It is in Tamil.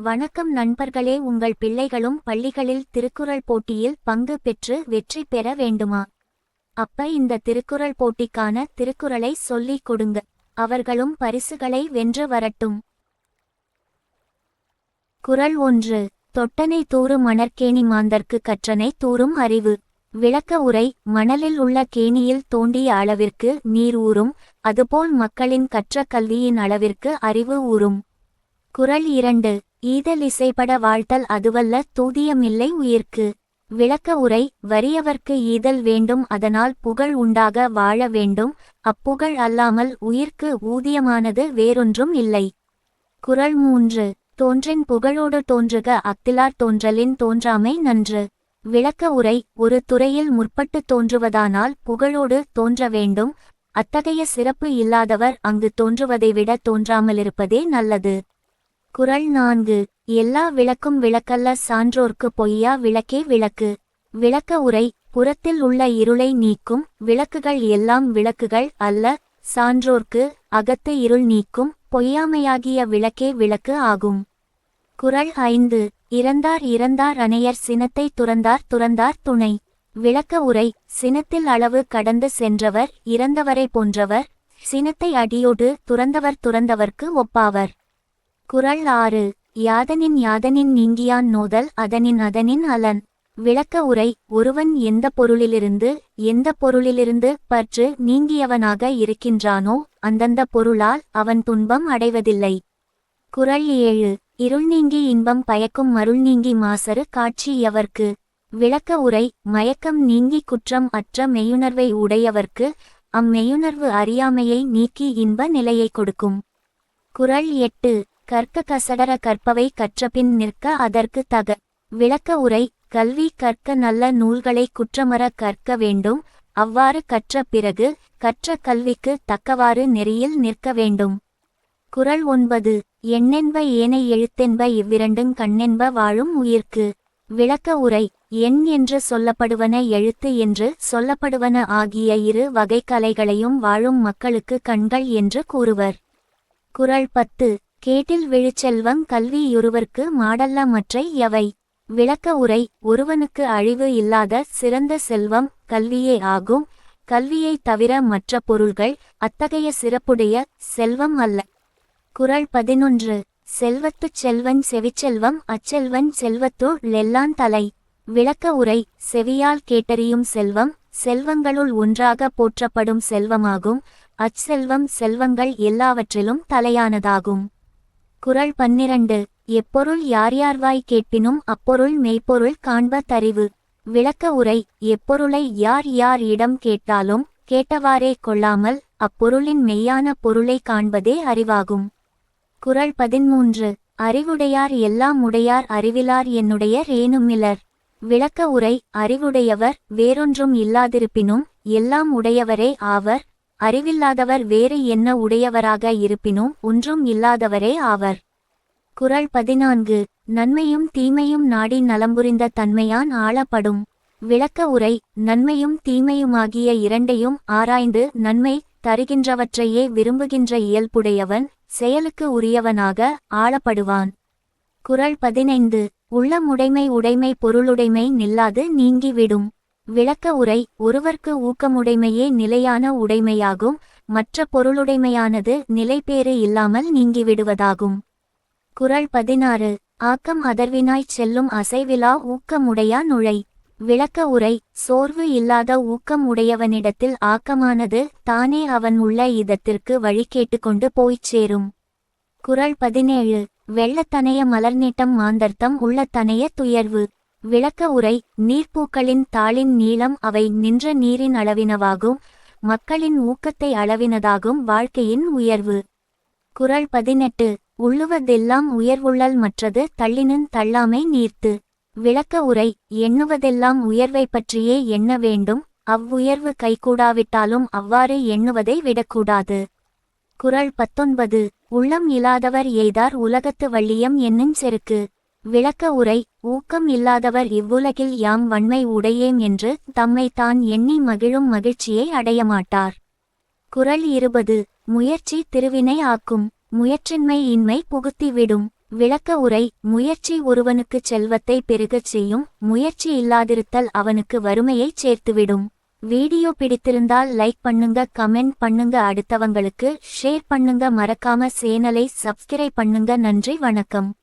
வணக்கம் நண்பர்களே, உங்கள் பிள்ளைகளும் பள்ளிகளில் திருக்குறள் போட்டியில் பங்கு பெற்று வெற்றி பெற வேண்டுமா? அப்ப இந்த திருக்குறள் போட்டிக்கான திருக்குறளை சொல்லிக் கொடுங்க. அவர்களும் பரிசுகளை வென்று வரட்டும். குறள் 1. தொட்டனை தூறு மணற்கேணி மாந்தர்க்கு கற்றனை தூறும் அறிவு. விளக்க உரை. மணலில் உள்ள கேணியில் தோண்டிய அளவிற்கு நீர் ஊறும், அதுபோல் மக்களின் கற்ற கல்வியின் அளவிற்கு அறிவு ஊறும். குறள் 2. ஈதல் இசைப்பட வாழ்த்தல் அதுவல்ல தூதியமில்லை உயிர்க்கு. விளக்க உரை. வறியவர்க்கு ஈதல் வேண்டும், அதனால் புகழ் உண்டாக வாழ வேண்டும், அப்புகழ் அல்லாமல் உயிர்க்கு ஊதியமானது வேறொன்றும் இல்லை. குறள் 3. தோன்றின் புகழோடு தோன்றுக, அக்திலார் தோன்றலின் தோன்றாமை நன்று. விளக்க உரை. ஒரு துறையில் முற்பட்டு தோன்றுவதானால் புகழோடு தோன்ற வேண்டும், அத்தகைய சிறப்பு இல்லாதவர் அங்கு தோன்றுவதை விட தோன்றாமலிருப்பதே நல்லது. குறள் 4. எல்லா விளக்கும் விளக்கல்ல, சான்றோர்க்கு பொய்யா விளக்கே விளக்கு. விளக்க உரை. புறத்தில் உள்ள இருளை நீக்கும் விளக்குகள் எல்லாம் விளக்குகள் அல்ல, சான்றோர்க்கு அகத்து இருள் நீக்கும் பொய்யாமையாகிய விளக்கே விளக்கு ஆகும். குறள் 5. இறந்தார் இறந்தார் அனையர், சினத்தை துறந்தார் துறந்தார் துணை. விளக்க உரை. சினத்தில் அளவு கடந்து சென்றவர் இறந்தவரை போன்றவர், சினத்தை அடியோடு துறந்தவர் துறந்தவர்க்கு ஒப்பாவர். குறள் 6. யாதனின் யாதனின் நீங்கியான் நோதல், அதனின் அதனின் அலன். விளக்க உரை. ஒருவன் எந்த பொருளிலிருந்து பற்று நீங்கியவனாக இருக்கின்றானோ அந்தந்த பொருளால் அவன் துன்பம் அடைவதில்லை. குறள் 7. இருள் நீங்கி இன்பம் பயக்கும், மருள் நீங்கி மாசறு காட்சி எவர்க்கு. விளக்க உரை. மயக்கம் நீங்கி குற்றம் அற்ற மெய்யுணர்வை உடையவர்க்கு அம்மெய்யுணர்வு அறியாமையை நீக்கி இன்ப நிலையை கொடுக்கும். குறள் 8. கற்க கசடர கற்பவை கற்றபின் நிற்க அதற்கு தக. விளக்க உரை. கல்வி கற்க நல்ல நூல்களை குற்றமற கற்க வேண்டும், அவ்வாறு கற்ற பிறகு கற்ற கல்விக்கு தக்கவாறு நெறியில் நிற்க வேண்டும். குறள் 9. எண்ணென்ப ஏனை எழுத்தென்ப இவ்விரண்டுங் கண்ணென்ப வாழும் உயிர்க்கு. விளக்க உரை. எண் என்று சொல்லப்படுவன எழுத்து என்று சொல்லப்படுவன ஆகிய இரு வகை கலைகளையும் வாழும் மக்களுக்கு கண்கள் என்று கூறுவர். குறள் 10. கேட்டில் விழுச்செல்வங் கல்வி யொருவர்க்கு மாடல்ல மற்றை எவை. விளக்க உரை. ஒருவனுக்கு அழிவு இல்லாத சிறந்த செல்வம் கல்வியே ஆகும், கல்வியை தவிர மற்ற பொருள்கள் அத்தகைய சிறப்புடைய செல்வம் அல்ல. குறள் 11. செல்வத்துச் செல்வன் செவிச்செல்வம், அச்செல்வன் செல்வத்துள் லெல்லான் தலை. விளக்க உரை. செவியால் கேட்டறியும் செல்வம் செல்வங்களுள் ஒன்றாக போற்றப்படும் செல்வமாகும், அச்செல்வம் செல்வங்கள் எல்லாவற்றிலும் தலையானதாகும். குறள் 12. எப்பொருள் யார் யார்வாய் கேட்பினும் அப்பொருள் மெய்ப்பொருள் காண்ப தறிவு. விளக்க உரை. எப்பொருளை யார் யார் இடம் கேட்டாலும் கேட்டவாறே கொள்ளாமல் அப்பொருளின் மெய்யான பொருளை காண்பதே அறிவாகும். குறள் 13. அறிவுடையார் எல்லாம் உடையார், அறிவிலார் என்னுடைய ரேனுமிலர். விளக்க உரை. அறிவுடையவர் வேறொன்றும் இல்லாதிருப்பினும் எல்லாம் உடையவரே ஆவர், அறிவில்லாதவர் வேறு என்ன உடையவராக இருப்பினும் ஒன்றும் இல்லாதவரே ஆவர். குறள் 14. நன்மையும் தீமையும் நாடி நலம்புரிந்த தன்மையான் ஆளப்படும். விளக்க உரை. நன்மையும் தீமையுமாகிய இரண்டையும் ஆராய்ந்து நன்மை தருகின்றவற்றையே விரும்புகின்ற இயல்புடையவன் செயலுக்கு உரியவனாக ஆளப்படுவான். குறள் 15. உள்ளமுடைமை உடைமை பொருளுடைமை நில்லாது நீங்கிவிடும். விளக்க உரை. ஒருவர்க்கு ஊக்கமுடைமையே நிலையான உடைமையாகும், மற்ற பொருளுடைமையானது நிலைபேறு இல்லாமல் நீங்கிவிடுவதாகும். குறள் 16. ஆக்கம் அதர்வினாய்ச் செல்லும், அசைவிலா ஊக்கமுடையா நுழை. விளக்க உரை. சோர்வு இல்லாத ஊக்கம் உடையவனிடத்தில் ஆக்கமானது தானே அவன் உள்ள இதத்திற்கு வழி கேட்டுக்கொண்டு போய்ச் சேரும். குறள் 17. வெள்ளத்தனைய மலர்நீட்டம் மாந்தர்த்தம் உள்ள தனைய துயர்வு. விளக்க உரை. நீர்ப்பூக்களின் தாளின் நீளம் அவை நின்ற நீரின் அளவினவாகும், மக்களின் ஊக்கத்தை அளவினதாகும் வாழ்க்கையின் உயர்வு. குறள் 18. உள்ளுவதெல்லாம் உயர்வுள்ளல், மற்றது தள்ளினும் தள்ளாமை நீர்த்து. விளக்க உரை. எண்ணுவதெல்லாம் உயர்வை பற்றியே எண்ண வேண்டும், அவ்வுயர்வு கைகூடாவிட்டாலும் அவ்வாறு எண்ணுவதை விடக்கூடாது. குறள் 19. உள்ளம் இல்லாதவர் எய்தார் உலகத்து வள்ளியம் என்னும் செருக்கு. விளக்க உரை. ஊக்கம் இல்லாதவர் இவ்வுலகில் யாம் வன்மை உடையேம் என்று தம்மை தான் எண்ணி மகிழும் மகிழ்ச்சியை அடையமாட்டார். குறள் 20. முயற்சி திருவினை ஆக்கும், முயற்றின்மை இன்மை புகுத்திவிடும். விளக்க உரை. முயற்சி ஒருவனுக்கு செல்வத்தை பெருகச் செய்யும், முயற்சி இல்லாதிருத்தல் அவனுக்கு வறுமையைச் சேர்த்துவிடும். வீடியோ பிடித்திருந்தால் லைக் பண்ணுங்க, கமெண்ட் பண்ணுங்க, அடுத்தவங்களுக்கு ஷேர் பண்ணுங்க, மறக்காம சேனலை சப்ஸ்கிரைப் பண்ணுங்க. நன்றி, வணக்கம்.